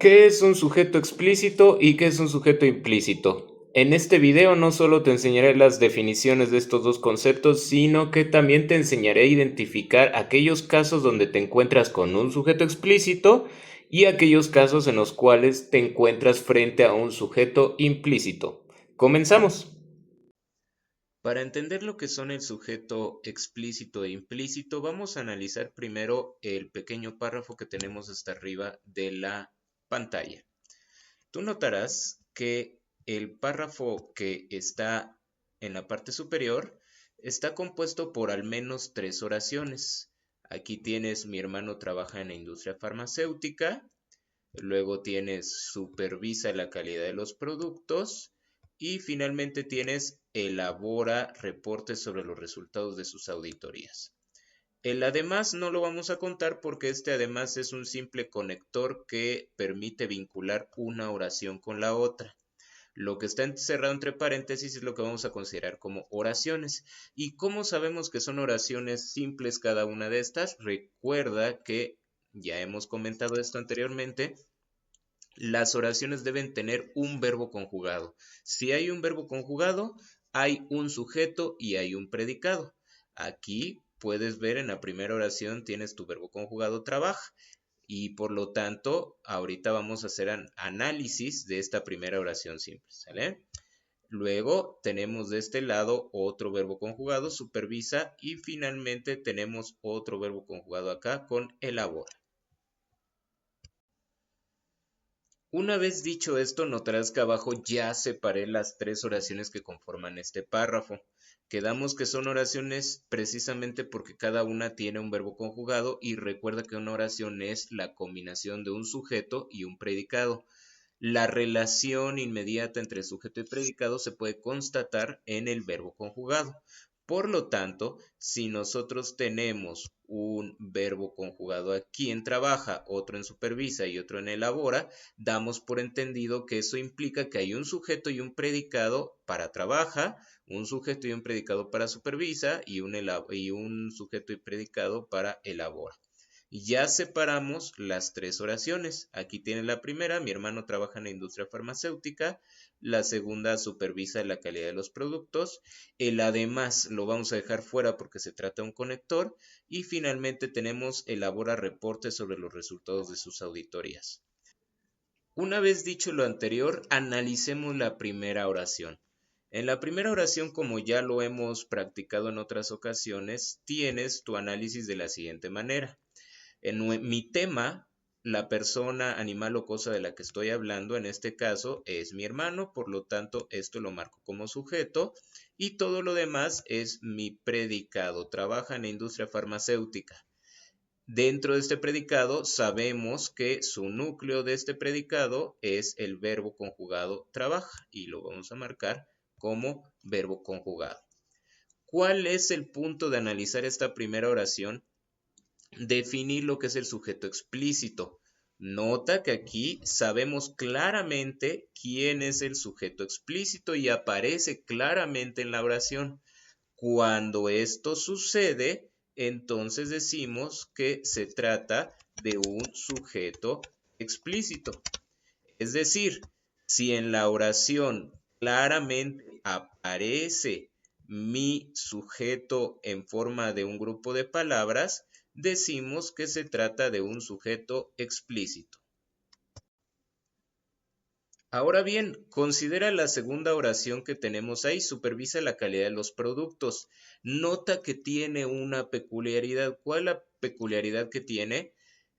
¿Qué es un sujeto explícito y qué es un sujeto implícito? En este video no solo te enseñaré las definiciones de estos dos conceptos, sino que también te enseñaré a identificar aquellos casos donde te encuentras con un sujeto explícito y aquellos casos en los cuales te encuentras frente a un sujeto implícito. Comenzamos. Para entender lo que son el sujeto explícito e implícito, vamos a analizar primero el pequeño párrafo que tenemos hasta arriba de la pantalla. Tú notarás que el párrafo que está en la parte superior está compuesto por al menos tres oraciones. Aquí tienes: mi hermano trabaja en la industria farmacéutica, luego tienes: supervisa la calidad de los productos y finalmente tienes: elabora reportes sobre los resultados de sus auditorías. El además no lo vamos a contar porque este además es un simple conector que permite vincular una oración con la otra. Lo que está encerrado entre paréntesis es lo que vamos a considerar como oraciones. ¿Y cómo sabemos que son oraciones simples cada una de estas? Recuerda que ya hemos comentado esto anteriormente. Las oraciones deben tener un verbo conjugado. Si hay un verbo conjugado, hay un sujeto y hay un predicado. Aquí puedes ver en la primera oración tienes tu verbo conjugado trabaja y por lo tanto ahorita vamos a hacer análisis de esta primera oración simple, ¿sale? Luego tenemos de este lado otro verbo conjugado, supervisa, y finalmente tenemos otro verbo conjugado acá con elabora. Una vez dicho esto, notarás que abajo ya separé las tres oraciones que conforman este párrafo. Quedamos que son oraciones precisamente porque cada una tiene un verbo conjugado y recuerda que una oración es la combinación de un sujeto y un predicado. La relación inmediata entre sujeto y predicado se puede constatar en el verbo conjugado. Por lo tanto, si nosotros tenemos un verbo conjugado aquí en trabaja, otro en supervisa y otro en elabora, damos por entendido que eso implica que hay un sujeto y un predicado para trabaja, un sujeto y un predicado para supervisa y un sujeto y predicado para elabora. Ya separamos las tres oraciones. Aquí tiene la primera: mi hermano trabaja en la industria farmacéutica. La segunda: supervisa la calidad de los productos. El además lo vamos a dejar fuera porque se trata de un conector. Y finalmente tenemos: elabora reportes sobre los resultados de sus auditorías. Una vez dicho lo anterior, analicemos la primera oración. En la primera oración, como ya lo hemos practicado en otras ocasiones, tienes tu análisis de la siguiente manera. En mi tema, la persona, animal o cosa de la que estoy hablando, en este caso, es mi hermano, por lo tanto, esto lo marco como sujeto y todo lo demás es mi predicado. Trabaja en la industria farmacéutica. Dentro de este predicado sabemos que su núcleo de este predicado es el verbo conjugado trabaja y lo vamos a marcar como verbo conjugado. ¿Cuál es el punto de analizar esta primera oración? Definir lo que es el sujeto explícito. Nota que aquí sabemos claramente quién es el sujeto explícito y aparece claramente en la oración. Cuando esto sucede, entonces decimos que se trata de un sujeto explícito. Es decir, si en la oración claramente aparece mi sujeto en forma de un grupo de palabras, decimos que se trata de un sujeto explícito. Ahora bien, considera la segunda oración que tenemos ahí: supervisa la calidad de los productos. Nota que tiene una peculiaridad. ¿Cuál es la peculiaridad que tiene?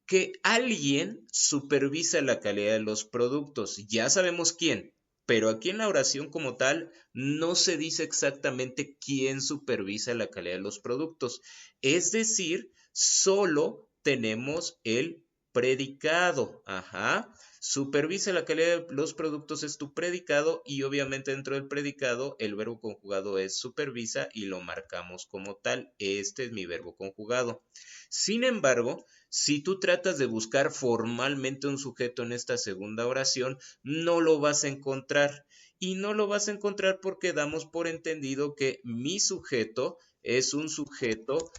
Que alguien supervisa la calidad de los productos. Ya sabemos quién, pero aquí en la oración como tal no se dice exactamente quién supervisa la calidad de los productos. Es decir, solo tenemos el predicado. Ajá. Supervisa la calidad de los productos es tu predicado y obviamente dentro del predicado el verbo conjugado es supervisa y lo marcamos como tal. Este es mi verbo conjugado. Sin embargo, si tú tratas de buscar formalmente un sujeto en esta segunda oración, no lo vas a encontrar. Y no lo vas a encontrar porque damos por entendido que mi sujeto es un sujeto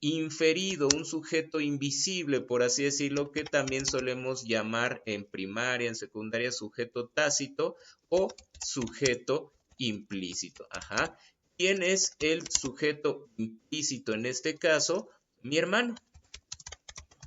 inferido, un sujeto invisible, por así decirlo, que también solemos llamar en primaria, en secundaria, sujeto tácito o sujeto implícito. Ajá. ¿Quién es el sujeto implícito en este caso? Mi hermano.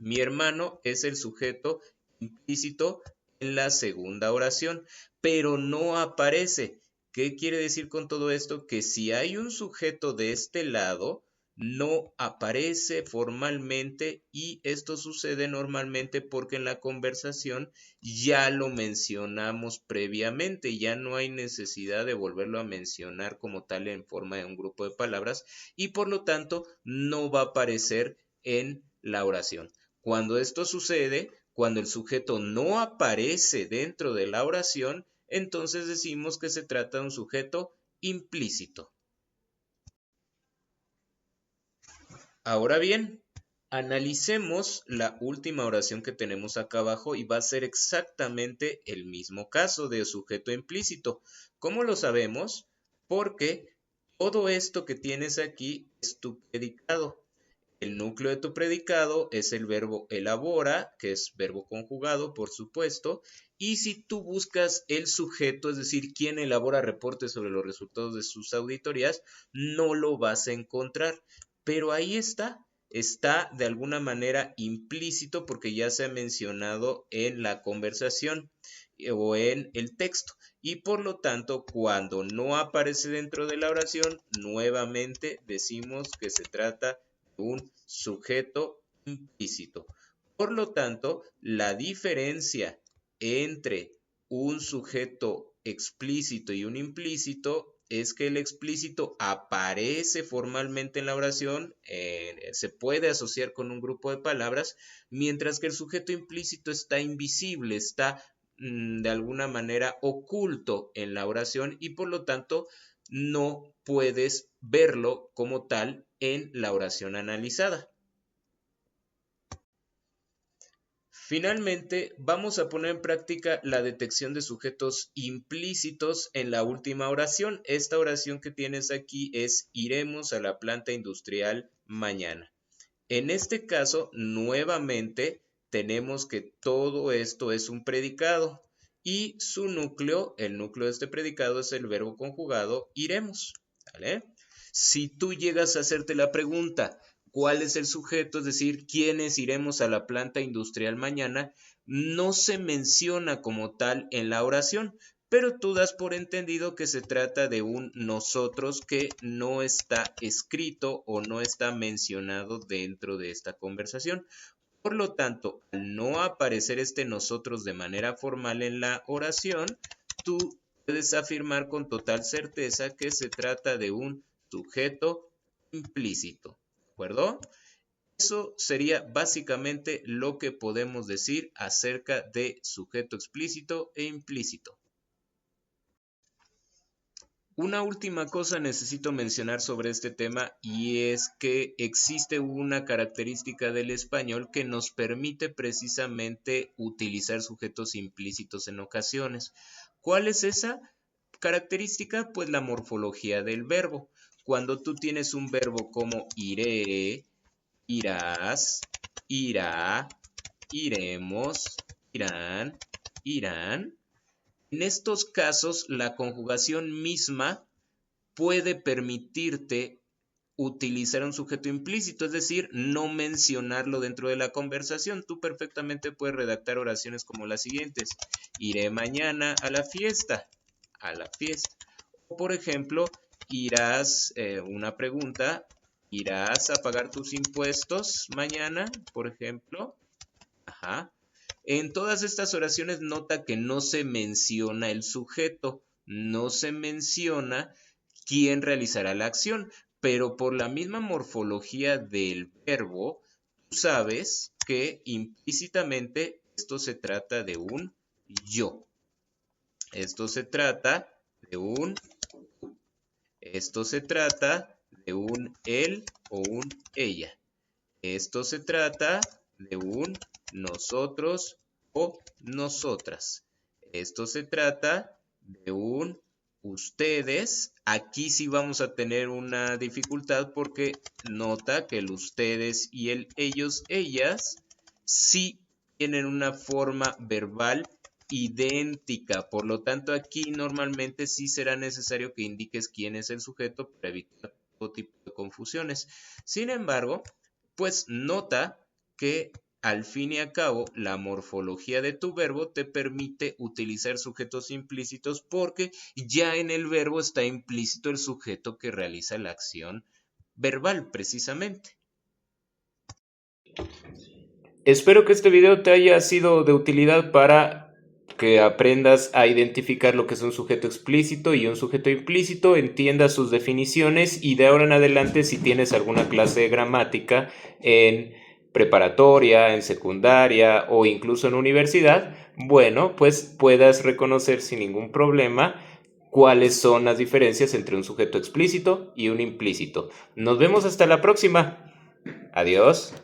Mi hermano es el sujeto implícito en la segunda oración, pero no aparece. ¿Qué quiere decir con todo esto? Que si hay un sujeto de este lado, no aparece formalmente y esto sucede normalmente porque en la conversación ya lo mencionamos previamente, ya no hay necesidad de volverlo a mencionar como tal en forma de un grupo de palabras y por lo tanto no va a aparecer en la oración. Cuando esto sucede, cuando el sujeto no aparece dentro de la oración, entonces decimos que se trata de un sujeto implícito. Ahora bien, analicemos la última oración que tenemos acá abajo y va a ser exactamente el mismo caso de sujeto implícito. ¿Cómo lo sabemos? Porque todo esto que tienes aquí es tu predicado. El núcleo de tu predicado es el verbo elabora, que es verbo conjugado, por supuesto, y si tú buscas el sujeto, es decir, quien elabora reportes sobre los resultados de sus auditorías, no lo vas a encontrar. Pero ahí está de alguna manera implícito porque ya se ha mencionado en la conversación o en el texto. Y por lo tanto, cuando no aparece dentro de la oración, nuevamente decimos que se trata un sujeto implícito. Por lo tanto, la diferencia entre un sujeto explícito y un implícito es que el explícito aparece formalmente en la oración, se puede asociar con un grupo de palabras, mientras que el sujeto implícito está invisible, está de alguna manera oculto en la oración y por lo tanto no puedes verlo como tal en la oración analizada. Finalmente, vamos a poner en práctica la detección de sujetos implícitos en la última oración. Esta oración que tienes aquí es iremos a la planta industrial mañana. En este caso, nuevamente, tenemos que todo esto es un predicado y su núcleo, el núcleo de este predicado es el verbo conjugado iremos. ¿Vale? Si tú llegas a hacerte la pregunta, ¿cuál es el sujeto? Es decir, ¿quiénes iremos a la planta industrial mañana? No se menciona como tal en la oración, pero tú das por entendido que se trata de un nosotros que no está escrito o no está mencionado dentro de esta conversación. Por lo tanto, al no aparecer este nosotros de manera formal en la oración, tú puedes afirmar con total certeza que se trata de un sujeto implícito. ¿De acuerdo? Eso sería básicamente lo que podemos decir acerca de sujeto explícito e implícito. Una última cosa necesito mencionar sobre este tema y es que existe una característica del español que nos permite precisamente utilizar sujetos implícitos en ocasiones. ¿Cuál es esa característica? Pues la morfología del verbo. Cuando tú tienes un verbo como iré, irás, irá, iremos, irán, irán, en estos casos, la conjugación misma puede permitirte utilizar un sujeto implícito, es decir, no mencionarlo dentro de la conversación. Tú perfectamente puedes redactar oraciones como las siguientes. Iré mañana a la fiesta. A la fiesta. O, por ejemplo, irás, una pregunta, ¿irás a pagar tus impuestos mañana? Por ejemplo. Ajá. En todas estas oraciones nota que no se menciona el sujeto, no se menciona quién realizará la acción, pero por la misma morfología del verbo, tú sabes que implícitamente esto se trata de un yo. Esto se trata de un tú. Esto se trata de un él o un ella. Esto se trata de un nosotros o nosotras. Esto se trata de un ustedes, aquí sí vamos a tener una dificultad porque nota que el ustedes y el ellos, ellas, sí tienen una forma verbal idéntica. Por lo tanto, aquí normalmente sí será necesario que indiques quién es el sujeto para evitar todo tipo de confusiones. Sin embargo, pues nota que al fin y al cabo, la morfología de tu verbo te permite utilizar sujetos implícitos porque ya en el verbo está implícito el sujeto que realiza la acción verbal, precisamente. Espero que este video te haya sido de utilidad para que aprendas a identificar lo que es un sujeto explícito y un sujeto implícito, entiendas sus definiciones y de ahora en adelante si tienes alguna clase de gramática en preparatoria, en secundaria o incluso en universidad, bueno, pues puedas reconocer sin ningún problema cuáles son las diferencias entre un sujeto explícito y un implícito. Nos vemos hasta la próxima. Adiós.